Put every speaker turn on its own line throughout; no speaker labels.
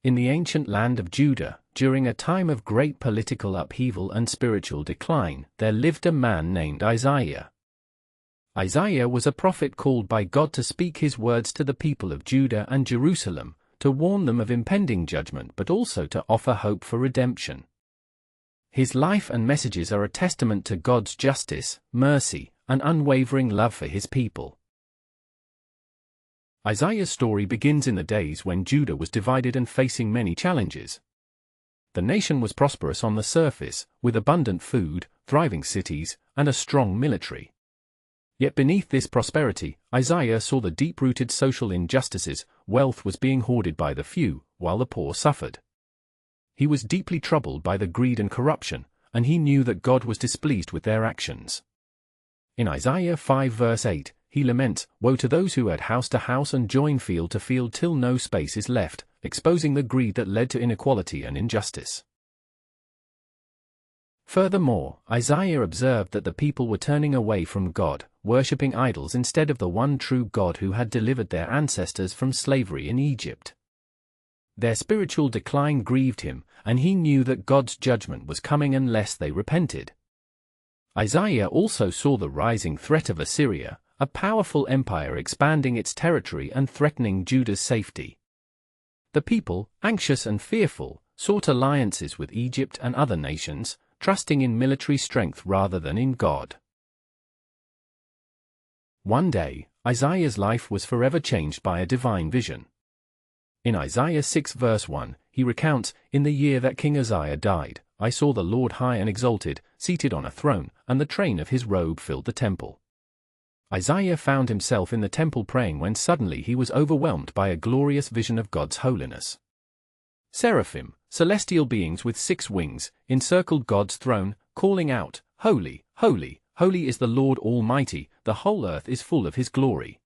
In the ancient land of Judah, during a time of great political upheaval and spiritual decline, there lived a man named Isaiah. Isaiah was a prophet called by God to speak his words to the people of Judah and Jerusalem, to warn them of impending judgment but also to offer hope for redemption. His life and messages are a testament to God's justice, mercy, and unwavering love for his people. Isaiah's story begins in the days when Judah was divided and facing many challenges. The nation was prosperous on the surface, with abundant food, thriving cities, and a strong military. Yet beneath this prosperity, Isaiah saw the deep-rooted social injustices. Wealth was being hoarded by the few, while the poor suffered. He was deeply troubled by the greed and corruption, and he knew that God was displeased with their actions. In Isaiah 5 verse 8, he laments, "Woe to those who add house to house and join field to field till no space is left," exposing the greed that led to inequality and injustice. Furthermore, Isaiah observed that the people were turning away from God, worshipping idols instead of the one true God who had delivered their ancestors from slavery in Egypt. Their spiritual decline grieved him, and he knew that God's judgment was coming unless they repented. Isaiah also saw the rising threat of Assyria, a powerful empire expanding its territory and threatening Judah's safety. The people, anxious and fearful, sought alliances with Egypt and other nations, trusting in military strength rather than in God. One day, Isaiah's life was forever changed by a divine vision. In Isaiah 6 verse 1, he recounts, "In the year that King Uzziah died, I saw the Lord high and exalted, seated on a throne, and the train of his robe filled the temple." Isaiah found himself in the temple praying when suddenly he was overwhelmed by a glorious vision of God's holiness. Seraphim, celestial beings with 6 wings, encircled God's throne, calling out, "Holy, holy, holy is the Lord Almighty, the whole earth is full of his glory."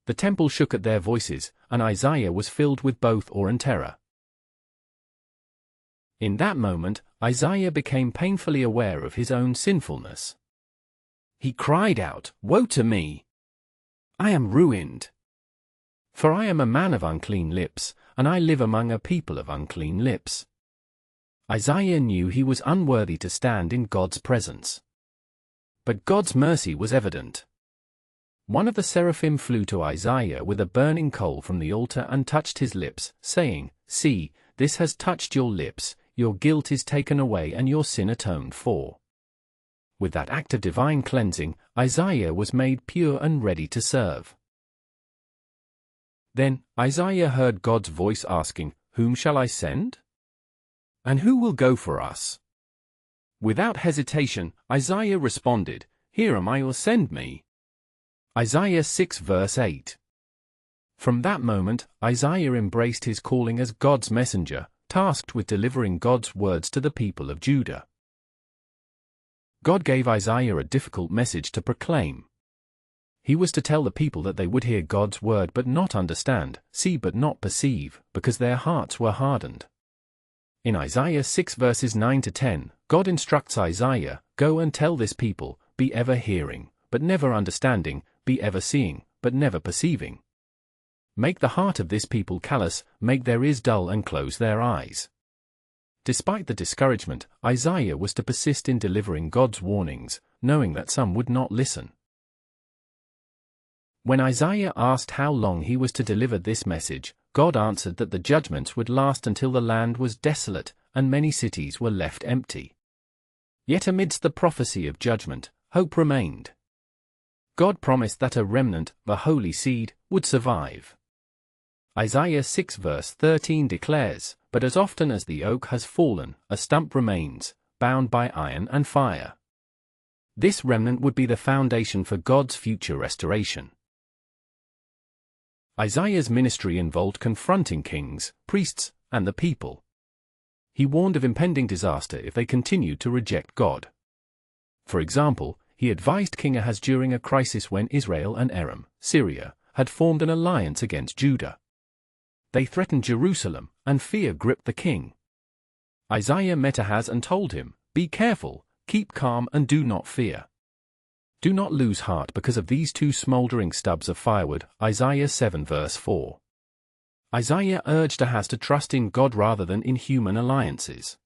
The temple shook at their voices, and Isaiah was filled with both awe and terror. In that moment, Isaiah became painfully aware of his own sinfulness. He cried out, "Woe to me! I am ruined! For I am a man of unclean lips, and I live among a people of unclean lips." Isaiah knew he was unworthy to stand in God's presence. But God's mercy was evident. One of the seraphim flew to Isaiah with a burning coal from the altar and touched his lips, saying, "See, this has touched your lips, your guilt is taken away and your sin atoned for." With that act of divine cleansing, Isaiah was made pure and ready to serve. Then, Isaiah heard God's voice asking, "Whom shall I send? And who will go for us?" Without hesitation, Isaiah responded, "Here am I, send me." Isaiah 6 verse 8. From that moment, Isaiah embraced his calling as God's messenger, tasked with delivering God's words to the people of Judah. God gave Isaiah a difficult message to proclaim. He was to tell the people that they would hear God's word but not understand, see but not perceive, because their hearts were hardened. In Isaiah 6 verses 9 to 10, God instructs Isaiah, "Go and tell this people, be ever hearing, but never understanding, be ever seeing, but never perceiving. Make the heart of this people callous, make their ears dull and close their eyes." Despite the discouragement, Isaiah was to persist in delivering God's warnings, knowing that some would not listen. When Isaiah asked how long he was to deliver this message, God answered that the judgments would last until the land was desolate and many cities were left empty. Yet amidst the prophecy of judgment, hope remained. God promised that a remnant, the holy seed, would survive. Isaiah 6 verse 13 declares, "But as often as the oak has fallen, a stump remains, bound by iron and fire." This remnant would be the foundation for God's future restoration. Isaiah's ministry involved confronting kings, priests, and the people. He warned of impending disaster if they continued to reject God. For example, he advised King Ahaz during a crisis when Israel and Aram, Syria, had formed an alliance against Judah. They threatened Jerusalem, and fear gripped the king. Isaiah met Ahaz and told him, "Be careful, keep calm and do not fear. Do not lose heart because of these 2 smoldering stubs of firewood." Isaiah 7 verse 4. Isaiah urged Ahaz to trust in God rather than in human alliances.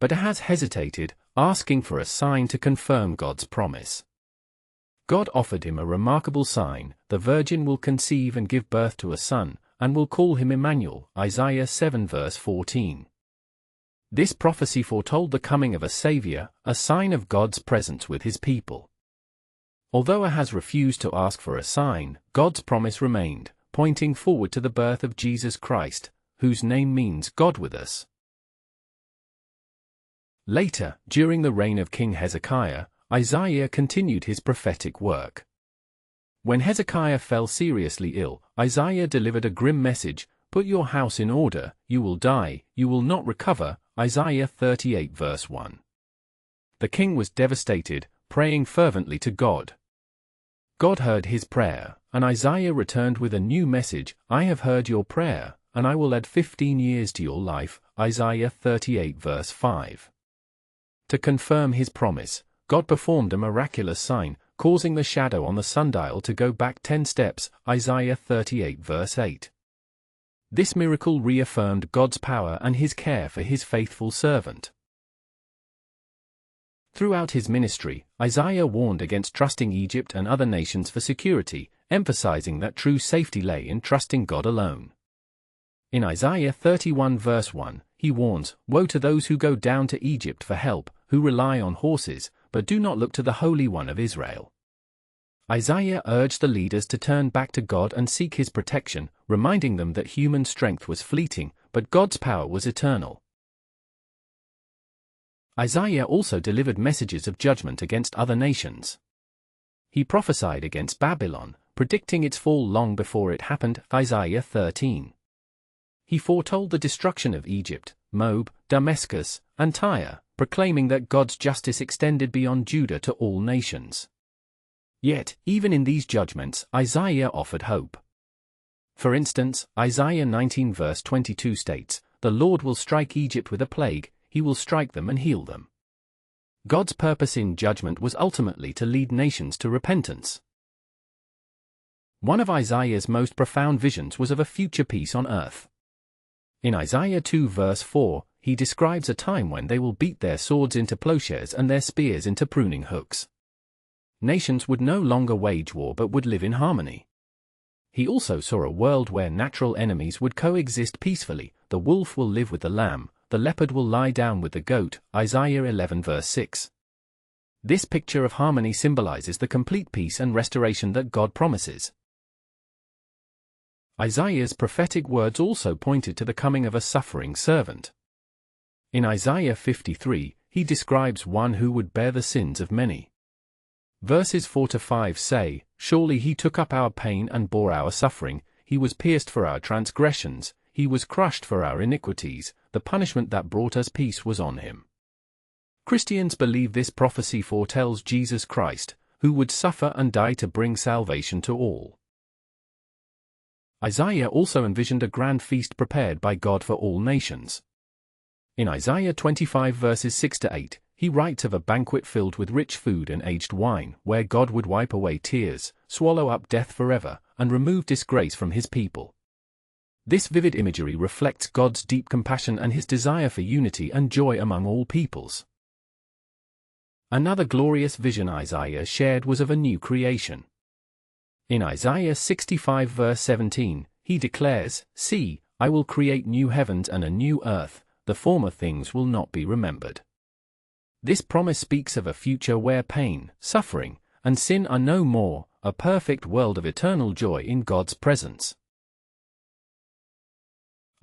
But Ahaz hesitated, asking for a sign to confirm God's promise. God offered him a remarkable sign: the virgin will conceive and give birth to a son, and will call him Emmanuel, Isaiah 7 verse 14. This prophecy foretold the coming of a Savior, a sign of God's presence with his people. Although Ahaz refused to ask for a sign, God's promise remained, pointing forward to the birth of Jesus Christ, whose name means God with us. Later, during the reign of King Hezekiah, Isaiah continued his prophetic work. When Hezekiah fell seriously ill, Isaiah delivered a grim message: "Put your house in order, you will die, you will not recover," Isaiah 38 verse 1. The king was devastated, praying fervently to God. God heard his prayer, and Isaiah returned with a new message: "I have heard your prayer, and I will add 15 years to your life," Isaiah 38 verse 5. To confirm his promise, God performed a miraculous sign, causing the shadow on the sundial to go back 10 steps, Isaiah 38 verse 8. This miracle reaffirmed God's power and his care for his faithful servant. Throughout his ministry, Isaiah warned against trusting Egypt and other nations for security, emphasizing that true safety lay in trusting God alone. In Isaiah 31 verse 1, he warns, "Woe to those who go down to Egypt for help, who rely on horses, but do not look to the Holy One of Israel." Isaiah urged the leaders to turn back to God and seek his protection, reminding them that human strength was fleeting, but God's power was eternal. Isaiah also delivered messages of judgment against other nations. He prophesied against Babylon, predicting its fall long before it happened, Isaiah 13. He foretold the destruction of Egypt, Moab, Damascus, and Tyre, proclaiming that God's justice extended beyond Judah to all nations. Yet, even in these judgments, Isaiah offered hope. For instance, Isaiah 19 verse 22 states, "The Lord will strike Egypt with a plague, he will strike them and heal them." God's purpose in judgment was ultimately to lead nations to repentance. One of Isaiah's most profound visions was of a future peace on earth. In Isaiah 2 verse 4, he describes a time when they will beat their swords into plowshares and their spears into pruning hooks. Nations would no longer wage war but would live in harmony. He also saw a world where natural enemies would coexist peacefully: the wolf will live with the lamb, the leopard will lie down with the goat, Isaiah 11 verse 6. This picture of harmony symbolizes the complete peace and restoration that God promises. Isaiah's prophetic words also pointed to the coming of a suffering servant. In Isaiah 53, he describes one who would bear the sins of many. Verses 4 to 5 say, "Surely he took up our pain and bore our suffering, he was pierced for our transgressions, he was crushed for our iniquities, the punishment that brought us peace was on him." Christians believe this prophecy foretells Jesus Christ, who would suffer and die to bring salvation to all. Isaiah also envisioned a grand feast prepared by God for all nations. In Isaiah 25 verses 6 to 8, he writes of a banquet filled with rich food and aged wine, where God would wipe away tears, swallow up death forever, and remove disgrace from his people. This vivid imagery reflects God's deep compassion and his desire for unity and joy among all peoples. Another glorious vision Isaiah shared was of a new creation. In Isaiah 65 verse 17, he declares, "See, I will create new heavens and a new earth, the former things will not be remembered." This promise speaks of a future where pain, suffering, and sin are no more, a perfect world of eternal joy in God's presence.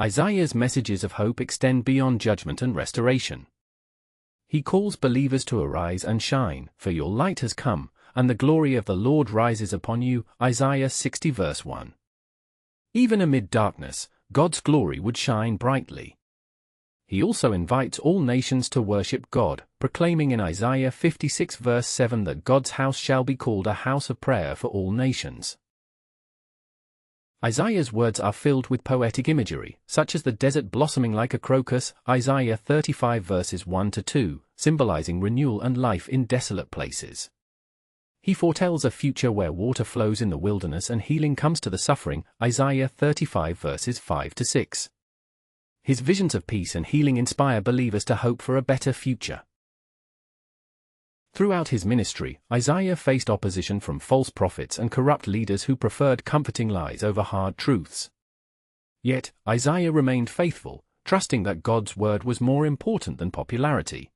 Isaiah's messages of hope extend beyond judgment and restoration. He calls believers to arise and shine, for your light has come, and the glory of the Lord rises upon you, Isaiah 60 verse 1. Even amid darkness, God's glory would shine brightly. He also invites all nations to worship God, proclaiming in Isaiah 56 verse 7 that God's house shall be called a house of prayer for all nations. Isaiah's words are filled with poetic imagery, such as the desert blossoming like a crocus, Isaiah 35 verses 1 to 2, symbolizing renewal and life in desolate places. He foretells a future where water flows in the wilderness and healing comes to the suffering, Isaiah 35 verses 5 to 6. His visions of peace and healing inspire believers to hope for a better future. Throughout his ministry, Isaiah faced opposition from false prophets and corrupt leaders who preferred comforting lies over hard truths. Yet, Isaiah remained faithful, trusting that God's word was more important than popularity.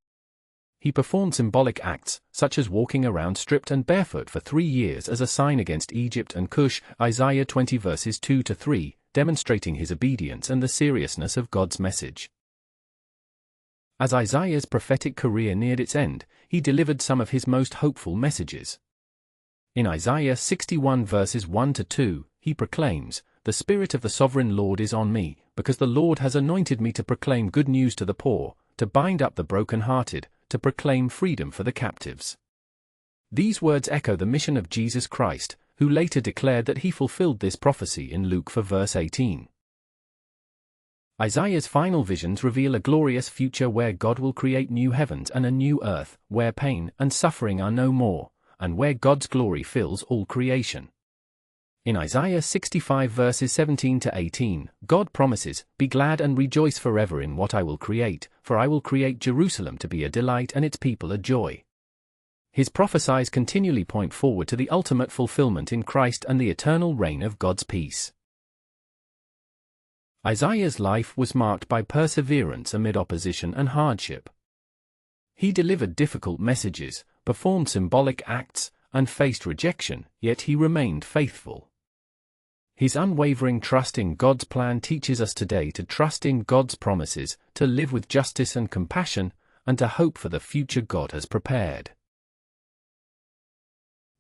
He performed symbolic acts, such as walking around stripped and barefoot for 3 years as a sign against Egypt and Cush, Isaiah 20 verses 2 to 3, demonstrating his obedience and the seriousness of God's message. As Isaiah's prophetic career neared its end, he delivered some of his most hopeful messages. In Isaiah 61 verses 1 to 2, he proclaims, "The Spirit of the Sovereign Lord is on me, because the Lord has anointed me to proclaim good news to the poor, to bind up the broken-hearted, to proclaim freedom for the captives." These words echo the mission of Jesus Christ, who later declared that he fulfilled this prophecy in Luke 4 verse 18. Isaiah's final visions reveal a glorious future where God will create new heavens and a new earth, where pain and suffering are no more, and where God's glory fills all creation. In Isaiah 65 verses 17 to 18, God promises, "Be glad and rejoice forever in what I will create, for I will create Jerusalem to be a delight and its people a joy." His prophecies continually point forward to the ultimate fulfillment in Christ and the eternal reign of God's peace. Isaiah's life was marked by perseverance amid opposition and hardship. He delivered difficult messages, performed symbolic acts, and faced rejection, yet he remained faithful. His unwavering trust in God's plan teaches us today to trust in God's promises, to live with justice and compassion, and to hope for the future God has prepared.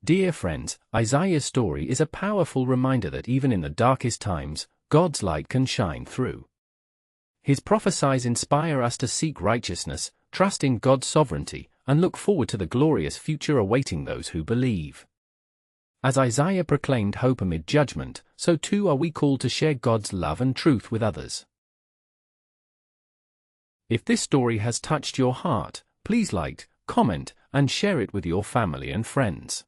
Dear friends, Isaiah's story is a powerful reminder that even in the darkest times, God's light can shine through. His prophecies inspire us to seek righteousness, trust in God's sovereignty, and look forward to the glorious future awaiting those who believe. As Isaiah proclaimed hope amid judgment, so too are we called to share God's love and truth with others. If this story has touched your heart, please like, comment, and share it with your family and friends.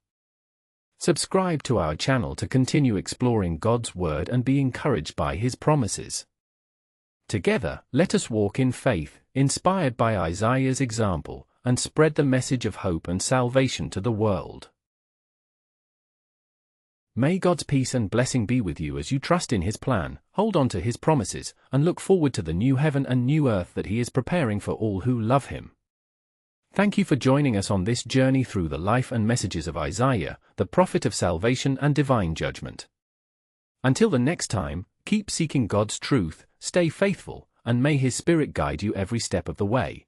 Subscribe to our channel to continue exploring God's Word and be encouraged by His promises. Together, let us walk in faith, inspired by Isaiah's example, and spread the message of hope and salvation to the world. May God's peace and blessing be with you as you trust in His plan, hold on to His promises, and look forward to the new heaven and new earth that He is preparing for all who love Him. Thank you for joining us on this journey through the life and messages of Isaiah, the prophet of salvation and divine judgment. Until the next time, keep seeking God's truth, stay faithful, and may His Spirit guide you every step of the way.